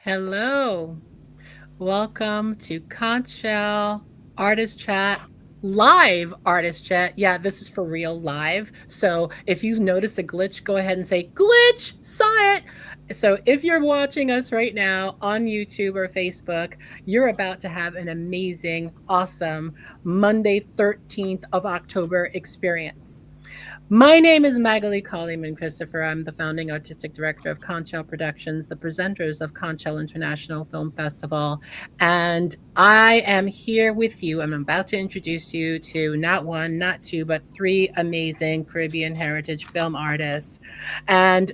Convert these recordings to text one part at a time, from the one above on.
Hello. Welcome to Conch Artist Chat, live artist chat. Yeah, this is for real live. So if you've noticed a glitch, go ahead and say, glitch, saw it. So if you're watching us right now on YouTube or Facebook, you're about to have an amazing, awesome Monday, 13th of October experience. My name is Magaly Colimon-Christopher. I'm the founding artistic director of Conch Productions, the presenters of Conch International Film Festival, and I am here with you. I'm about to introduce you to not one, not two, but three amazing Caribbean heritage film artists. And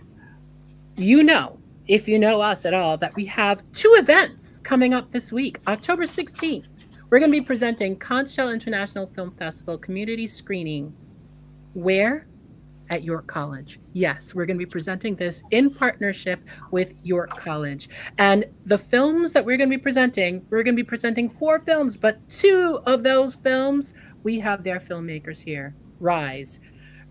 you know, if you know us at all, that we have two events coming up this week. October 16th, we're going to be presenting Conch International Film Festival community screening. Where? At York College. Yes, we're going to be presenting this in partnership with York College. And the films that we're going to be presenting four films, but two of those films, we have their filmmakers here. Rise.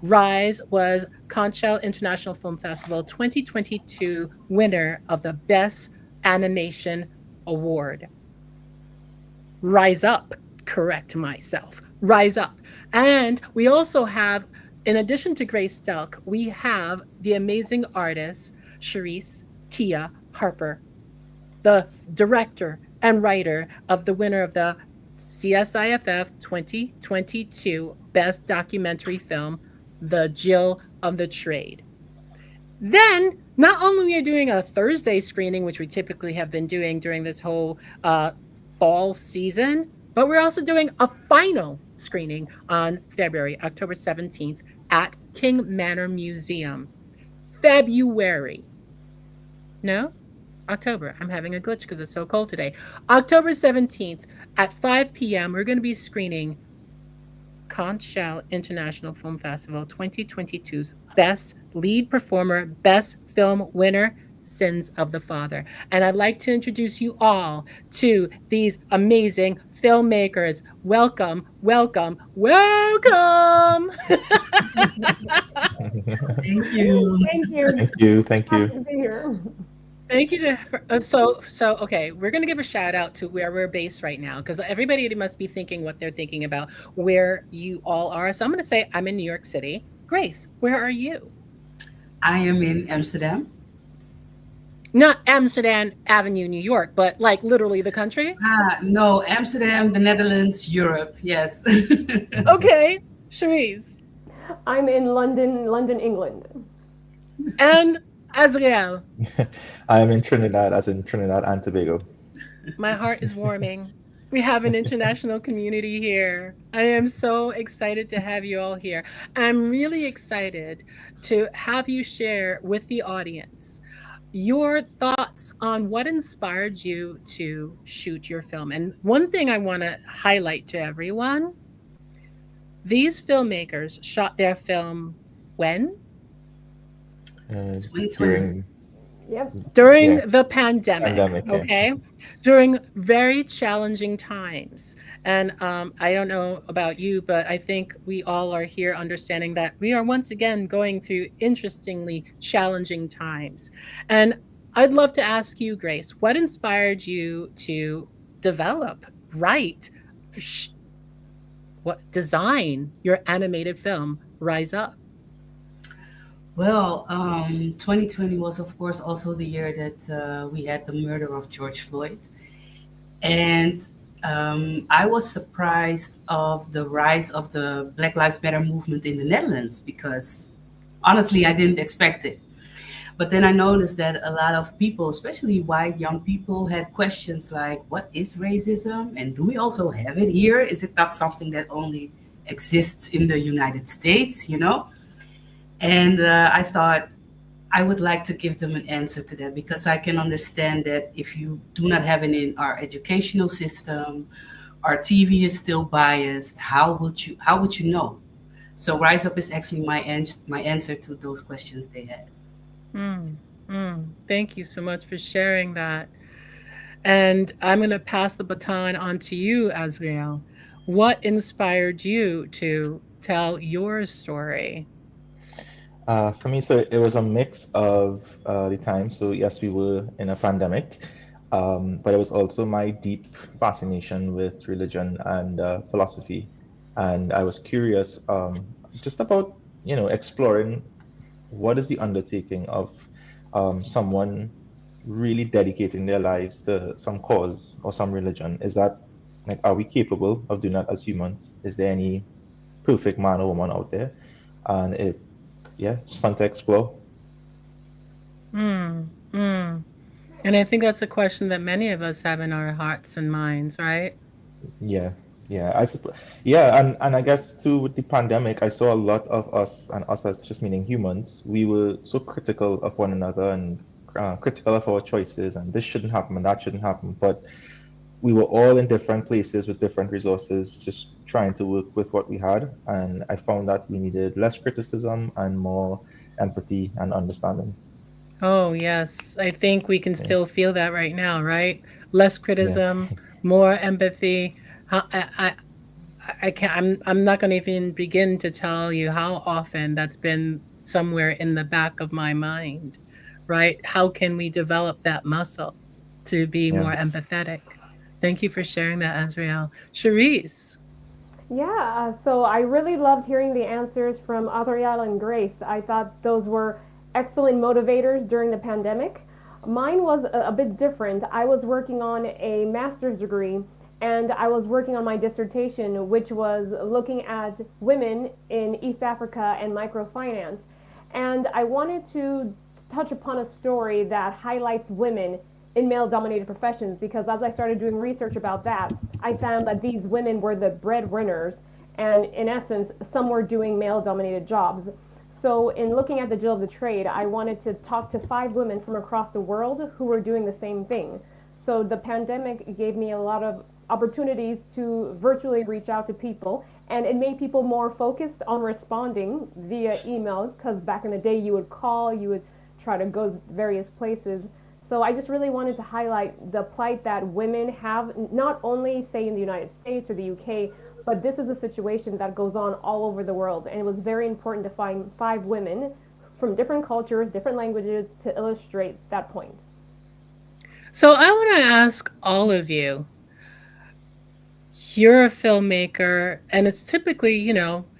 Rise was Conch International Film Festival 2022 winner of the Best Animation Award. Rise Up, correct myself. Rise Up. And we also have, in addition to Grace Stelk, we have the amazing artists Charysse, Tia, Harper, the director and writer of the winner of the CSIFF 2022 Best Documentary Film, The Jill of the Trade. Then, not only are we doing a Thursday screening, which we typically have been doing during this whole fall season, but we're also doing a final screening on October 17th at King Manor Museum. February. No? October. I'm having a glitch because it's so cold today. October 17th at 5 p.m., we're going to be screening Conch International Film Festival 2022's Best Lead Performer, Best Film Winner, Sins of the Father. And I'd like to introduce you all to these amazing filmmakers. Welcome, welcome, welcome. Thank you. Thank you. Thank you. Thank Happy you. to be here. Thank you. So okay, we're gonna give a shout out to where we're based right now because everybody must be thinking what they're thinking about where you all are. So I'm gonna say I'm in New York City. Grace, where are you? I am in Amsterdam. Not Amsterdam Avenue, New York, but like literally the country. No, Amsterdam, the Netherlands, Europe. Yes. Okay, Charysse I'm in London, England. and Azriel. I am in Trinidad, as in Trinidad and Tobago. My heart is warming. We have an international community here. I am so excited to have you all here. I'm really excited to have you share with the audience your thoughts on what inspired you to shoot your film. And one thing I want to highlight to everyone, these filmmakers shot their film when? 2020. During Yep. During yeah, the pandemic, yeah. okay? During very challenging times. And I don't know about you, but I think we all are here understanding that we are once again going through interestingly challenging times. And I'd love to ask you, Grace, what inspired you to develop, write, design your animated film, Rise Up? Well, 2020 was, of course, also the year that we had the murder of George Floyd. And I was surprised of the rise of the Black Lives Matter movement in the Netherlands because honestly, I didn't expect it. But then I noticed that a lot of people, especially white young people, had questions like, what is racism? And do we also have it here? Is it not something that only exists in the United States, you know? And I thought I would like to give them an answer to that because I can understand that if you do not have it in our educational system, our TV is still biased. How would you know? So Rise Up is actually my answer to those questions they had. Thank you so much for sharing that. And I'm going to pass the baton on to you, Azriel. What inspired you to tell your story? For me, so it was a mix of the time. So yes, we were in a pandemic, But it was also my deep fascination with religion and philosophy. And I was curious just about, exploring what is the undertaking of someone really dedicating their lives to some cause or some religion? Is that like, are we capable of doing that as humans? Is there any perfect man or woman out there? And yeah, it's fun to explore. Mm, mm. And I think that's a question that many of us have in our hearts and minds, right? Yeah, yeah, I suppose. Yeah, and I guess too with the pandemic, I saw a lot of us, and us as just meaning humans, we were so critical of one another and critical of our choices, and this shouldn't happen and that shouldn't happen. But we were all in different places with different resources, just trying to work with what we had. And I found that we needed less criticism and more empathy and understanding. Oh, yes. I think we can Yeah, still feel that right now, right? Less yeah, criticism, more empathy. How, I can't, I'm not going to even begin to tell you how often that's been somewhere in the back of my mind, right? How can we develop that muscle to be yeah. more empathetic? Thank you for sharing that, Azriel. Charysse. Yeah, so I really loved hearing the answers from Azriel and Grace. I thought those were excellent motivators during the pandemic. Mine was a bit different. I was working on a master's degree and I was working on my dissertation, which was looking at women in East Africa and microfinance. And I wanted to touch upon a story that highlights women in male dominated professions because as I started doing research about that, I found that these women were the breadwinners and in essence, some were doing male dominated jobs. So, in looking at the Jill of the Trade, I wanted to talk to 5 women from across the world who were doing the same thing. So, the pandemic gave me a lot of opportunities to virtually reach out to people, and it made people more focused on responding via email because back in the day, you would call, you would try to go various places. So I just really wanted to highlight the plight that women have, not only, say, in the United States or the UK, but this is a situation that goes on all over the world. And it was very important to find 5 women from different cultures, different languages to illustrate that point. So I want to ask all of you, you're a filmmaker, and it's typically,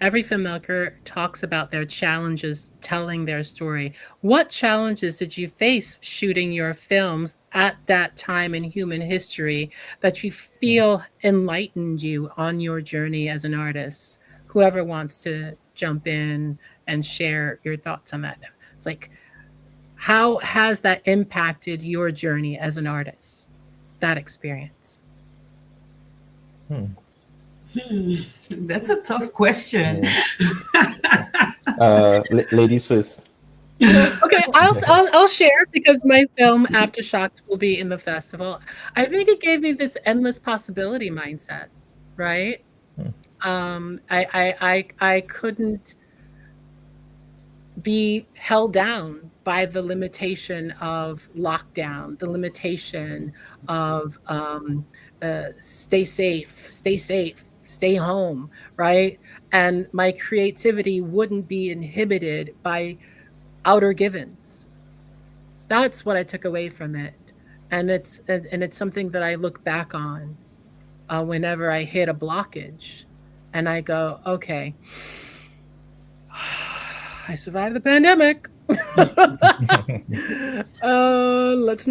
every filmmaker talks about their challenges telling their story. What challenges did you face shooting your films at that time in human history that you Mm. feel enlightened you on your journey as an artist? Whoever wants to jump in and share your thoughts on that. It's like, how has that impacted your journey as an artist? That experience. Hmm. That's a tough question. Yeah. Ladies first. Okay, I'll share because my film Aftershocks will be in the festival. I think it gave me this endless possibility mindset, right? Hmm. I couldn't be held down by the limitation of lockdown, the limitation of stay safe, stay home, right? And my creativity wouldn't be inhibited by outer givens. That's what I took away from it, and it's something that I look back on whenever I hit a blockage, and I go, okay, I survived the pandemic. Let's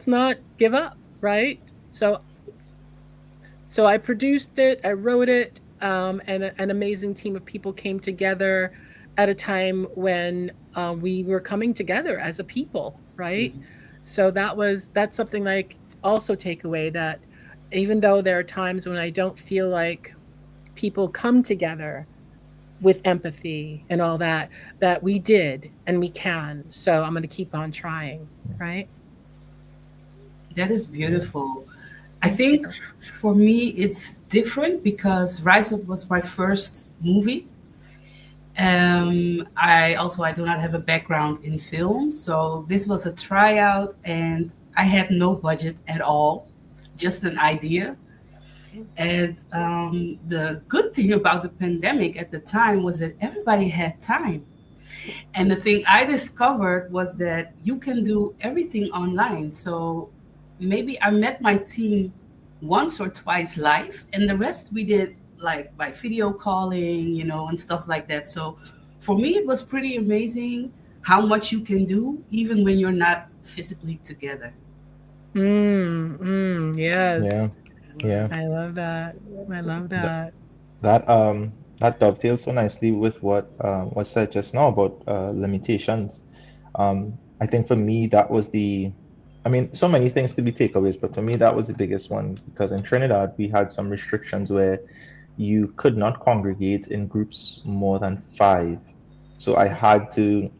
not give up, right? So I produced it, I wrote it, and an amazing team of people came together at a time when we were coming together as a people, right? So that's something like also take away that even though there are times when I don't feel like people come together with empathy and all that, that we did and we can. So I'm going to keep on trying, right? That is Yeah. beautiful. I think for me it's different because Rise Up was my first movie. I do not have a background in film, so this was a tryout, and I had no budget at all, just an idea. And the good thing about the pandemic at the time was that everybody had time. And the thing I discovered was that you can do everything online. So maybe I met my team once or twice live, and the rest we did like by video calling, and stuff like that. So for me, it was pretty amazing how much you can do even when you're not physically together. Yeah, Yes. yeah. I love that. I love Th- that. that dovetails so nicely with what was said just now about limitations. I think for me that was I mean, so many things could be takeaways, but for me that was the biggest one because in Trinidad we had some restrictions where you could not congregate in groups more than five. So I had to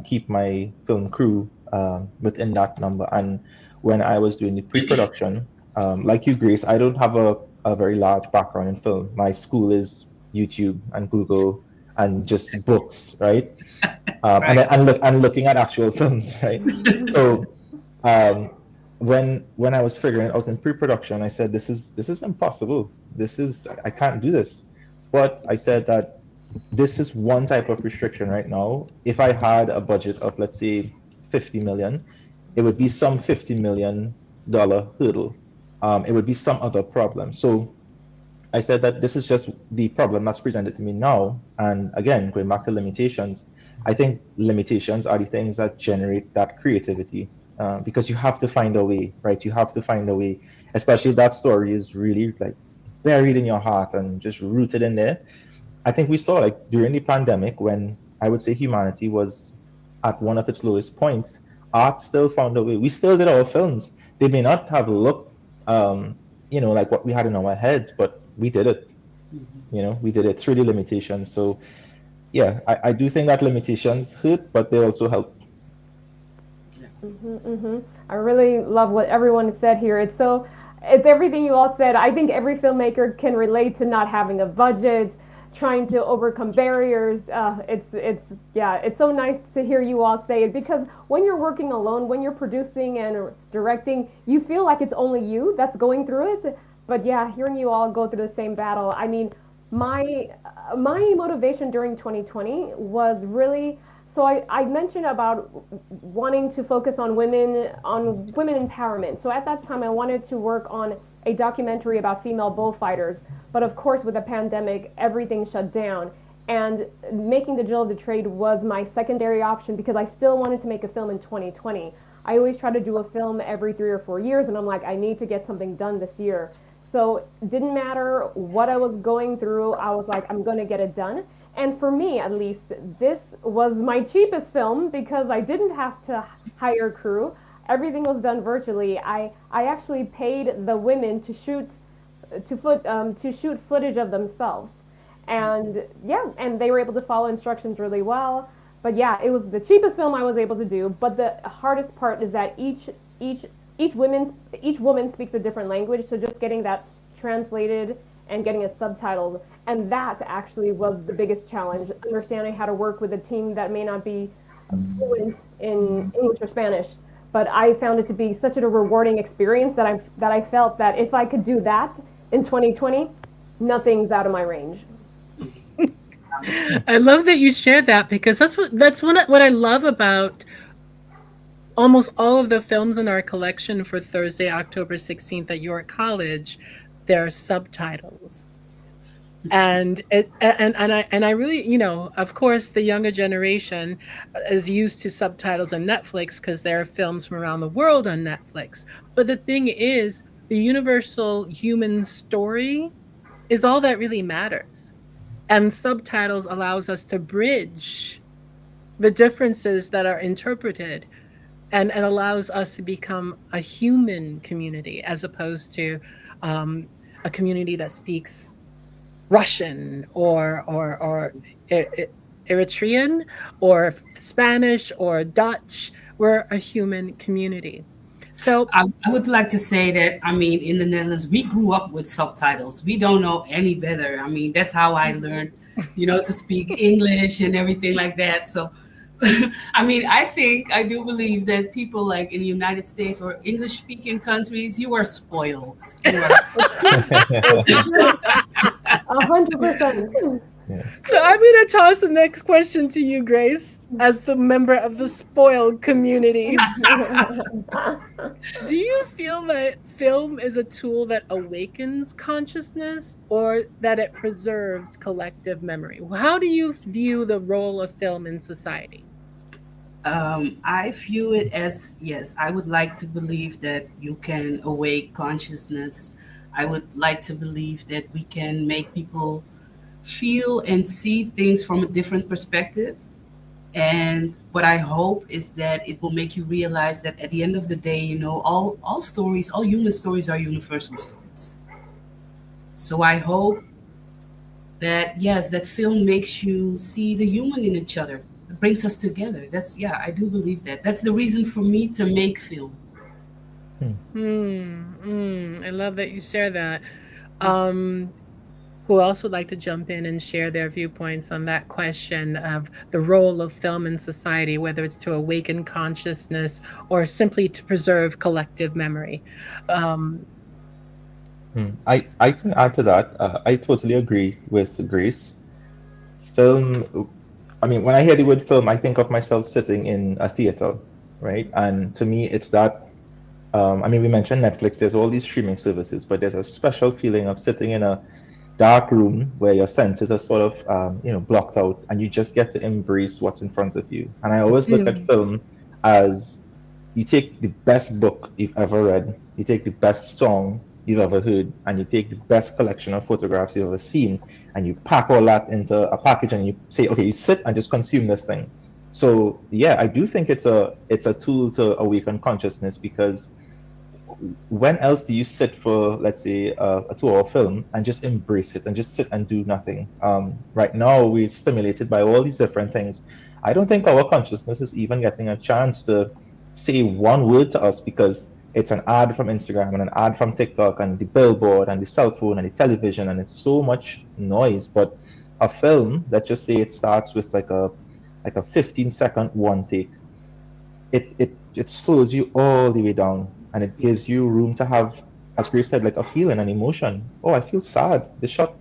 keep my film crew within that number. And when I was doing the pre-production, like you, Grace, I don't have a very large background in film. My school is YouTube and Google and just books, right? Right. And looking at actual films, right? So um, when I was figuring it out in pre-production, I said, this is impossible. I can't do this. But I said that this is one type of restriction right now. If I had a budget of, let's say, 50 million, it would be some $50 million hurdle. It would be some other problem. So I said that this is just the problem that's presented to me now. And again, going back to limitations, I think limitations are the things that generate that creativity because you have to find a way, right? You have to find a way, especially if that story is really like buried in your heart and just rooted in there. I think we saw like during the pandemic when I would say humanity was at one of its lowest points, art still found a way. We still did our films. They may not have looked, like what we had in our heads, but we did it. We did it through the limitations. So yeah, I do think that limitations hurt, but they also help. I really love what everyone said here. It's everything you all said. I think every filmmaker can relate to not having a budget, trying to overcome barriers. It's so nice to hear you all say it because when you're working alone, when you're producing and directing, you feel like it's only you that's going through it. But yeah, hearing you all go through the same battle, I mean, my motivation during 2020 was really I mentioned about wanting to focus on women empowerment. So at that time I wanted to work on a documentary about female bullfighters. But of course with the pandemic everything shut down. And making the Jill of the Trade was my secondary option because I still wanted to make a film in 2020. I always try to do a film every 3 or 4 years, and I'm like, I need to get something done this year. So it didn't matter what I was going through, I was like, I'm going to get it done. And for me, at least, this was my cheapest film because I didn't have to hire a crew. Everything was done virtually. I actually paid the women to shoot footage of themselves, and yeah, and they were able to follow instructions really well. But yeah, it was the cheapest film I was able to do. But the hardest part is that each each woman speaks a different language, so just getting that translated and getting it subtitled, and that actually was the biggest challenge, understanding how to work with a team that may not be fluent in English or Spanish. But I found it to be such a rewarding experience that I felt that if I could do that in 2020, nothing's out of my range. I love that you shared that because what I love about almost all of the films in our collection for Thursday, October 16th at York College. There are subtitles. And I really, of course the younger generation is used to subtitles on Netflix because there are films from around the world on Netflix. But the thing is, the universal human story is all that really matters. And subtitles allows us to bridge the differences that are interpreted and allows us to become a human community as opposed to a community that speaks Russian or Eritrean or Spanish or Dutch. We're a human community. So I would like to say that, I mean, in the Netherlands, we grew up with subtitles. We don't know any better. I mean, that's how I learned, to speak English and everything like that. So, I mean, I do believe that people like in the United States or English speaking countries, you are spoiled. You are. 100%. Yeah. So I'm going to toss the next question to you, Grace, as the member of the spoiled community. Do you feel that film is a tool that awakens consciousness or that it preserves collective memory? How do you view the role of film in society? I view it as yes, I would like to believe that you can awake consciousness. I would like to believe that we can make people feel and see things from a different perspective. And what I hope is that it will make you realize that at the end of the day, all stories, all human stories are universal stories. So I hope that yes, that film makes you see the human in each other. It brings us together. That's yeah, I do believe that. That's the reason for me to make film. Hmm. I love that you share that. Um, who else would like to jump in and share their viewpoints on that question of the role of film in society, whether it's to awaken consciousness or simply to preserve collective memory? Um, I can add to that. I totally agree with Grace. Film, I mean, when I hear the word film, I think of myself sitting in a theater, right? And to me, it's that. I mean, we mentioned Netflix. There's all these streaming services, but there's a special feeling of sitting in a dark room where your senses are sort of, blocked out, and you just get to embrace what's in front of you. And I always look at mm, film as you take the best book you've ever read, you take the best song you've ever heard, and you take the best collection of photographs you've ever seen, and you pack all that into a package, and you say, okay, you sit and just consume this thing. So yeah, I do think it's a tool to awaken consciousness because when else do you sit for, let's say, a 2 hour film and just embrace it and just sit and do nothing? Right now, we're stimulated by all these different things. I don't think our consciousness is even getting a chance to say one word to us because it's an ad from Instagram and an ad from TikTok and the billboard and the cell phone and the television, and it's so much noise. But a film, let's just say it starts with like a 15-second one take, it slows you all the way down, and it gives you room to have, as Grace said, like a feeling, an emotion. Oh, I feel sad. This shot,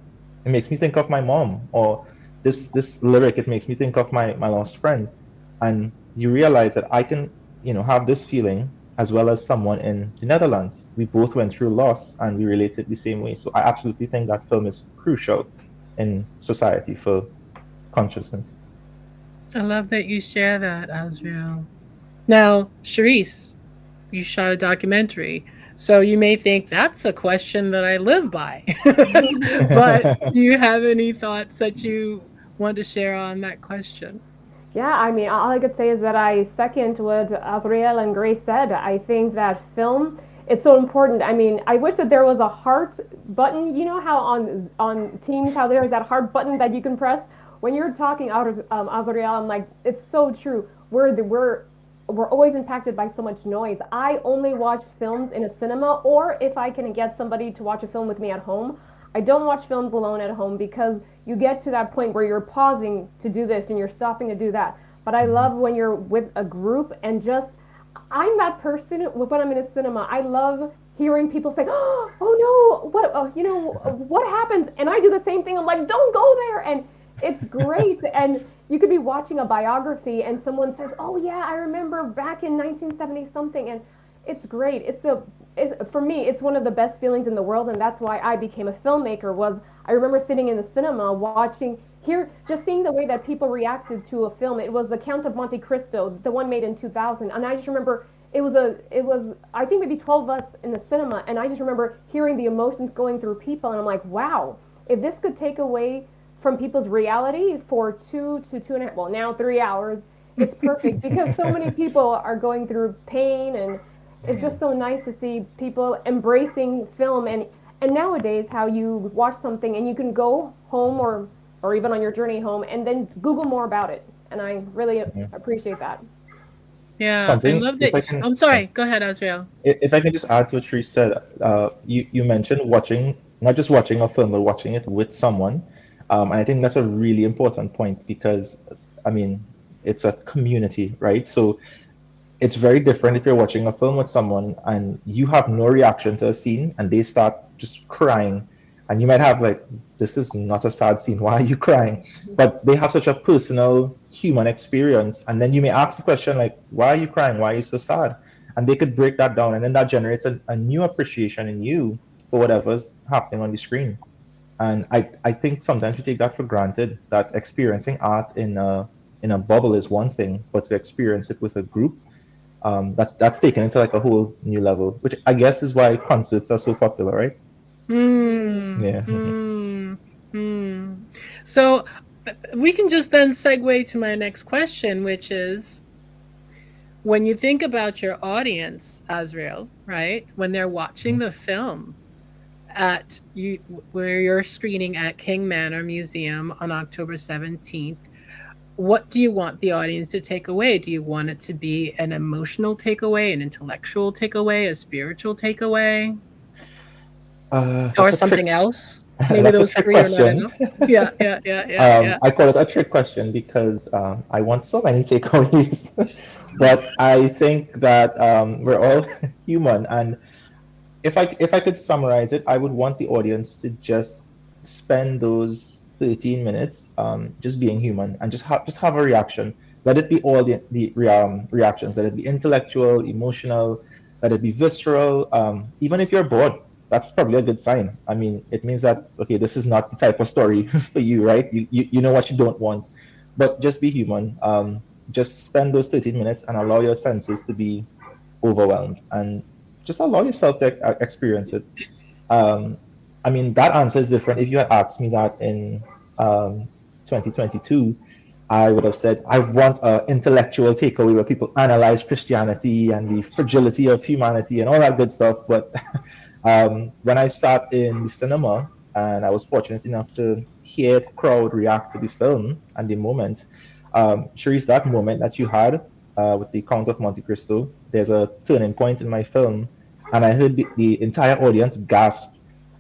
it makes me think of my mom, or this lyric, it makes me think of my lost friend. And you realize that I can, have this feeling as well as someone in the Netherlands. We both went through loss and we related the same way. So I absolutely think that film is crucial in society for consciousness. I love that you share that, Azriel. Now, Charysse, you shot a documentary. So you may think that's a question that I live by. But do you have any thoughts that you want to share on that question? Yeah, I mean, all I could say is that I second what Azriel and Grace said. I think that film, it's so important. I mean, I wish that there was a heart button. You know how on Teams, how there's that heart button that you can press when you're talking out of Azriel. I'm like, it's so true. We're always impacted by so much noise. I only watch films in a cinema, or if I can get somebody to watch a film with me at home. I don't watch films alone at home because you get to that point where you're pausing to do this and you're stopping to do that. But I love when you're with a group and just, I'm that person when I'm in a cinema. I love hearing people say, "Oh no, what, what happens?" And I do the same thing. I'm like, "Don't go there," and it's great. And you could be watching a biography and someone says, "Oh yeah, I remember back in 1970 something," and it's great. For me, it's one of the best feelings in the world, and that's why I became a filmmaker. Was I remember sitting in the cinema watching here, just seeing the way that people reacted to a film. It was The Count of Monte Cristo, the one made in 2000, and I just remember it was I think maybe 12 of us in the cinema, and I just remember hearing the emotions going through people, and I'm like, wow, if this could take away from people's reality for 2 to 2.5, well now 3 hours, it's perfect because so many people are going through pain, and it's just so nice to see people embracing film. And nowadays how you watch something and you can go home or even on your journey home and then Google more about it, and I really Mhm. appreciate that. Yeah, I Something, love if that. I can, I'm sorry. Go ahead, Azriel. if I can just add to what Therese said, you mentioned watching, not just watching a film, but watching it with someone. And I think that's a really important point because, I mean, it's a community, right? So it's very different if you're watching a film with someone and you have no reaction to a scene and they start just crying And you might have like, this is not a sad scene. Why are you crying? But they have such a personal human experience. And then you may ask the question like, why are you crying? Why are you so sad? And they could break that down. And then that generates a new appreciation in you for whatever's happening on the screen. And I think sometimes we take that for granted, that experiencing art in a bubble is one thing, but to experience it with a group, that's taken it to like a whole new level, which I guess is why concerts are so popular, right? Hmm. Yeah. Hmm. Hmm. So we can just then segue to my next question, which is when you think about your audience, Azriel, right? When they're watching the film at you where you're screening at King Manor Museum on October 17th, what do you want the audience to take away? Do you want it to be an emotional takeaway, an intellectual takeaway, a spiritual takeaway, or That's a trick. something else? Maybe That's a those trick three are not question. enough. Yeah, yeah, yeah, yeah, yeah. I call it a trick question because I want so many takeaways, but I think that we're all human, and if I could summarize it, I would want the audience to just spend those 13 minutes just being human and just have a reaction. Let it be all the reactions. Let it be intellectual, emotional, let it be visceral. Even if you're bored, that's probably a good sign. I mean, it means that okay, this is not the type of story for you, right? You know what you don't want, but just be human. Just spend those 13 minutes and allow your senses to be overwhelmed and just allow yourself to experience it. Um, I mean, that answer is different. If you had asked me that in 2022, I would have said, I want an intellectual takeaway where people analyze Christianity and the fragility of humanity and all that good stuff. But when I sat in the cinema and I was fortunate enough to hear the crowd react to the film and the moment, Charysse, that moment that you had with the Count of Monte Cristo, there's a turning point in my film, and I heard the entire audience gasp,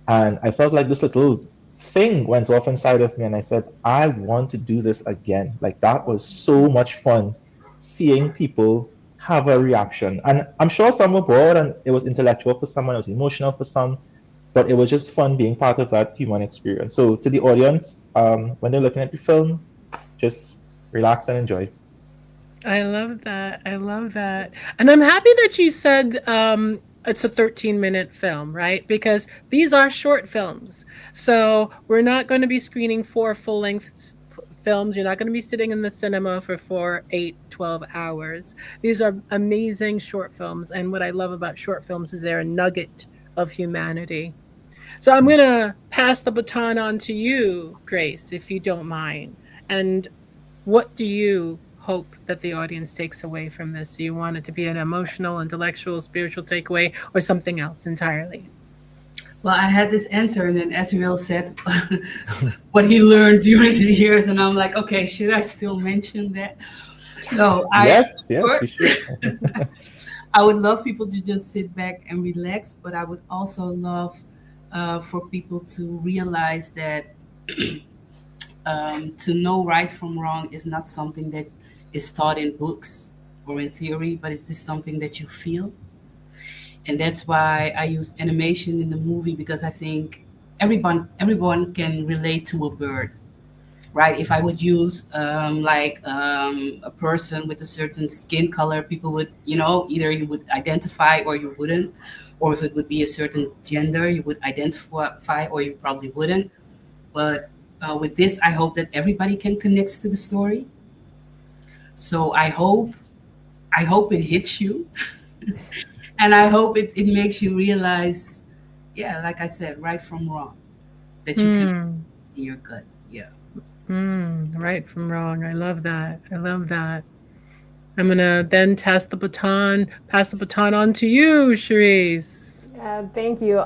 and I felt like this little thing went off inside of me, and I said, I want to do this again. Like that was so much fun, seeing people have a reaction, and I'm sure some were bored, and it was intellectual for someone, it was emotional for some, but it was just fun being part of that human experience. So to the audience, when they're looking at the film, just relax and enjoy. I love that. I love that. And I'm happy that you said it's a 13-minute film, right? Because these are short films. So we're not going to be screening four full length films. You're not going to be sitting in the cinema for 4, 8, 12 hours. These are amazing short films. And what I love about short films is they're a nugget of humanity. So I'm going to pass the baton on to you, Grace, if you don't mind. And what do you hope that the audience takes away from this? Do you want it to be an emotional, intellectual, spiritual takeaway or something else entirely? Well, I had this answer, and then Azriel said what he learned during the years, and I'm like, okay, should I still mention that? No, Yes, yes, you should. I would love people to just sit back and relax, but I would also love for people to realize that to know right from wrong is not something that is taught in books or in theory, but it is something that you feel. And that's why I used animation in the movie, because I think everyone can relate to a bird, right? If I would use a person with a certain skin color, people would, either you would identify or you wouldn't, or if it would be a certain gender, you would identify or you probably wouldn't. But with this, I hope that everybody can connect to the story. So I hope it hits you, and I hope it makes you realize, yeah, like I said, right from wrong, that you can Hmm. in your gut. Yeah. Hmm. Right from wrong. I love that. I love that. I'm gonna then pass the baton on to you, Cherise. Thank you.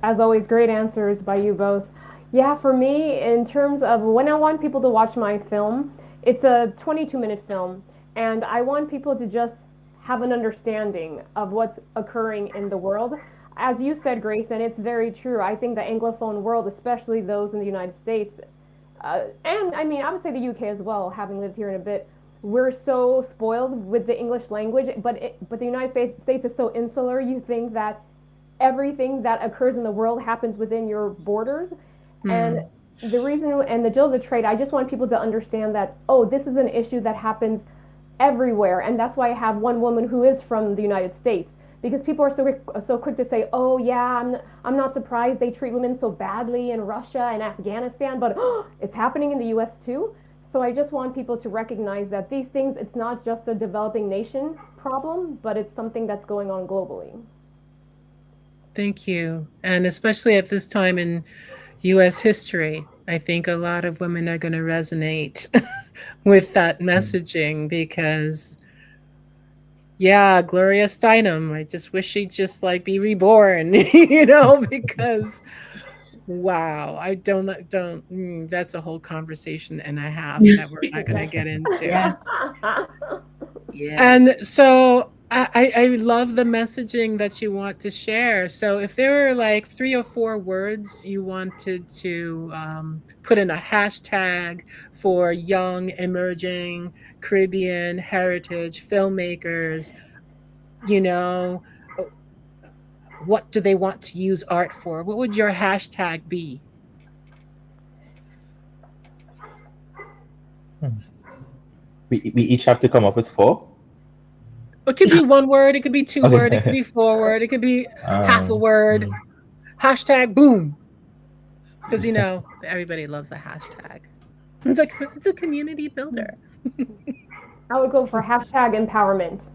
As always, great answers by you both. Yeah, for me, in terms of when I want people to watch my film, it's a 22-minute film, and I want people to just have an understanding of what's occurring in the world. As you said, Grace, and it's very true. I think the Anglophone world, especially those in the United States, and I mean, I would say the UK as well, having lived here in a bit, we're so spoiled with the English language, but the United States is so insular. You think that everything that occurs in the world happens within your borders. And Hmm. the reason and the Jill of the trade, I just want people to understand that, oh, this is an issue that happens everywhere. And that's why I have one woman who is from the United States. Because people are so quick to say, oh yeah, I'm not surprised they treat women so badly in Russia and Afghanistan, but oh, it's happening in the U.S. too. So I just want people to recognize that these things, it's not just a developing nation problem, but it's something that's going on globally. Thank you. And especially at this time in US history, I think a lot of women are going to resonate with that Mm. messaging because, yeah, Gloria Steinem, I just wish she'd just like be reborn, because wow, I that's a whole conversation and a half that we're not going to get into. Yes, And yes. so I love the messaging that you want to share. So if there were like 3 or 4 words you wanted to put in a hashtag for young, emerging Caribbean heritage filmmakers, you know, uh, what do they want to use art for? What would your hashtag be? Hmm. We each have to come up with four. It could be 1 word, it could be 2 word, it could Okay. be 4 word, it could be half a word. Hmm. Hashtag boom. Because everybody loves a hashtag. It's a community builder. I would go for hashtag empowerment.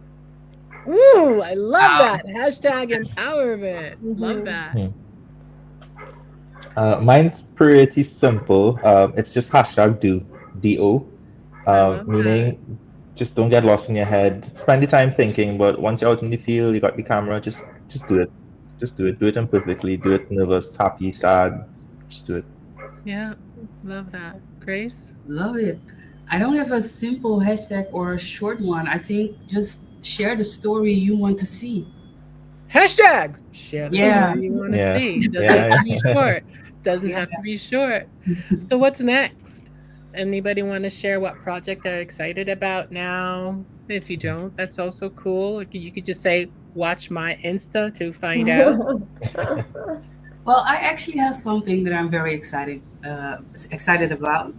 Ooh, I love Wow. that. Hashtag empowerment. Love Mm-hmm. that. Hmm. Mine's pretty simple. It's just hashtag do. I love that. Meaning just don't get lost in your head. Spend the time thinking, but once you're out in the field, you got the camera, just do it. Just do it. Do it imperfectly. Do it nervous, happy, sad. Just do it. Yeah, love that. Grace? Love it. I don't have a simple hashtag or a short one. I think just share the story you want to see. Hashtag share the Yeah, story you want to Yeah. see. Doesn't have Yeah. to be short. Doesn't yeah. have to be short. So what's next? Anybody want to share what project they're excited about now? If you don't, that's also cool. You could just say, watch my Insta to find out. Well, I actually have something that I'm very excited about.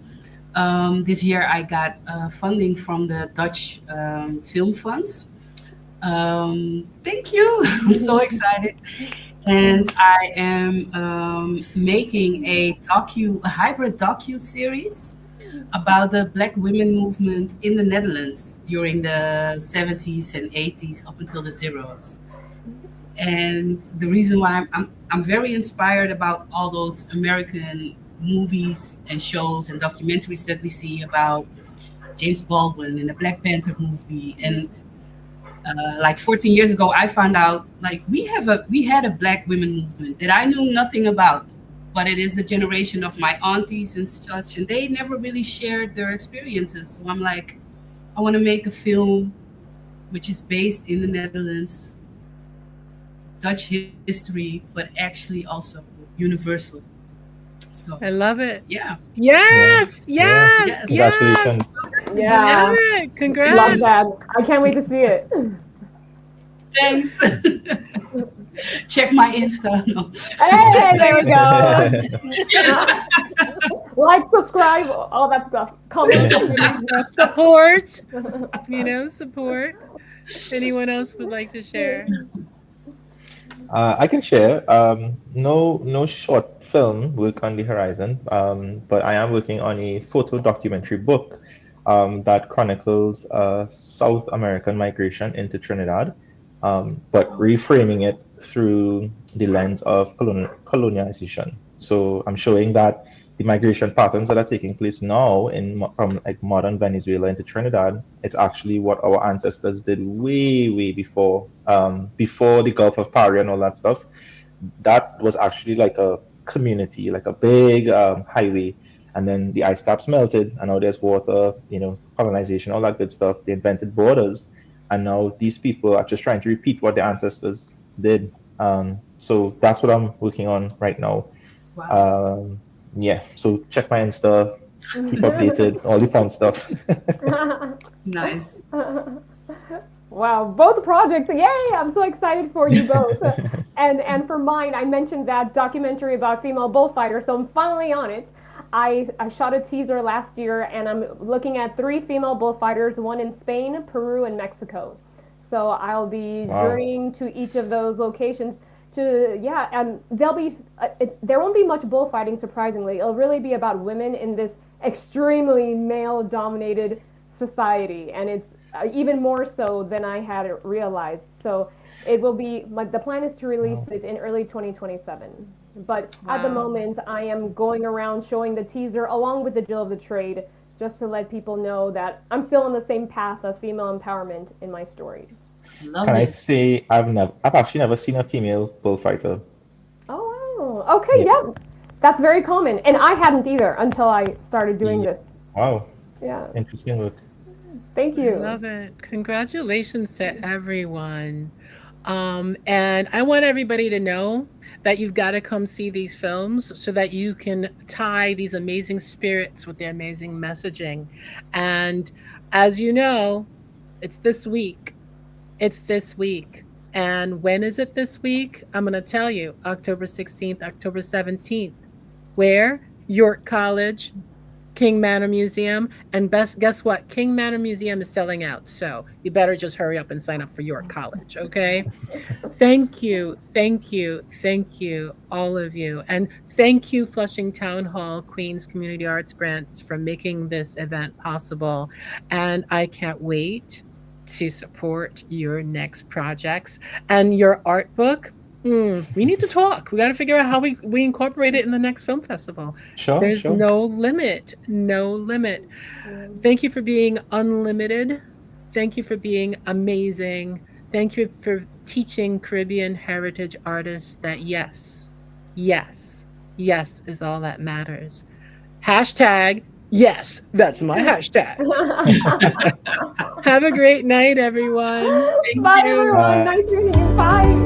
This year, I got funding from the Dutch film funds. Thank you. I'm so excited. And I am making a hybrid docu series about the Black women movement in the Netherlands during the 70s and 80s up until the zeros. And the reason why I'm very inspired about all those American movies and shows and documentaries that we see about James Baldwin and the Black Panther movie. And like 14 years ago, I found out like we had a Black women movement that I knew nothing about, but it is the generation of my aunties and such, and they never really shared their experiences. So I'm like, I want to make a film which is based in the Netherlands, Dutch history, but actually also universal. So I love it. yeah, Yeah. Yes, Yeah. yes, yes, yes. Congratulations. Love Yeah, it. love Congrats. that. I can't wait to see it. thanks. Check my Insta. No. Check Hey, my there we go. Insta. Like, subscribe, all that stuff. Comment. Support. Support. Anyone else would like to share? I can share. No short film work on the horizon, but I am working on a photo documentary book that chronicles South American migration into Trinidad, but reframing it through the lens of colonialization. So I'm showing that the migration patterns that are taking place now from like modern Venezuela into Trinidad, it's actually what our ancestors did way, way before the Gulf of Paria and all that stuff. That was actually like a community, like a big highway. And then the ice caps melted, and now there's water, colonization, all that good stuff. They invented borders, and now these people are just trying to repeat what their ancestors did. So that's what I'm working on right now. Wow. Um, yeah, so check my Insta, keep updated, all the fun stuff. Nice. Wow, both projects. Yay! I'm so excited for you both. And for mine, I mentioned that documentary about female bullfighters, so I'm finally on it. I shot a teaser last year, and I'm looking at three female bullfighters, one in Spain, Peru, and Mexico. So I'll be Wow. journeying to each of those locations to, yeah, and there won't be much bullfighting, surprisingly. It'll really be about women in this extremely male dominated society, and it's even more so than I had realized. So it will be like the plan is to release Wow. it in early 2027. But at the Wow. moment, I am going around showing the teaser along with the Jill of the Trade, just to let people know that I'm still on the same path of female empowerment in my stories. Can I Lovely. say I've actually never seen a female bullfighter. Oh, wow. Okay, Yeah. yeah. That's very common. And I hadn't either until I started doing Yeah. this. Wow. Yeah. Interesting work. Thank I you. love it. Congratulations to everyone. And I want everybody to know that you've got to come see these films so that you can tie these amazing spirits with their amazing messaging. And as you know, it's this week. It's this week. And when is it this week? I'm going to tell you October 16th, October 17th. Where? York College, King Manor Museum, and best guess what? King Manor Museum is selling out. So you better just hurry up and sign up for York College, okay? Thank you, thank you, thank you, all of you. And thank you, Flushing Town Hall, Queens Community Arts Grants, for making this event possible. And I can't wait to support your next projects and your art book. We need to talk. We got to figure out how we incorporate it in the next film festival. Sure, There's sure. no limit, no limit. Thank you for being unlimited. Thank you for being amazing. Thank you for teaching Caribbean heritage artists that yes, yes, yes is all that matters. Hashtag yes, that's my hashtag. Have a great night, everyone. Thank Bye, you. everyone. Uh, Nice meeting you. Bye.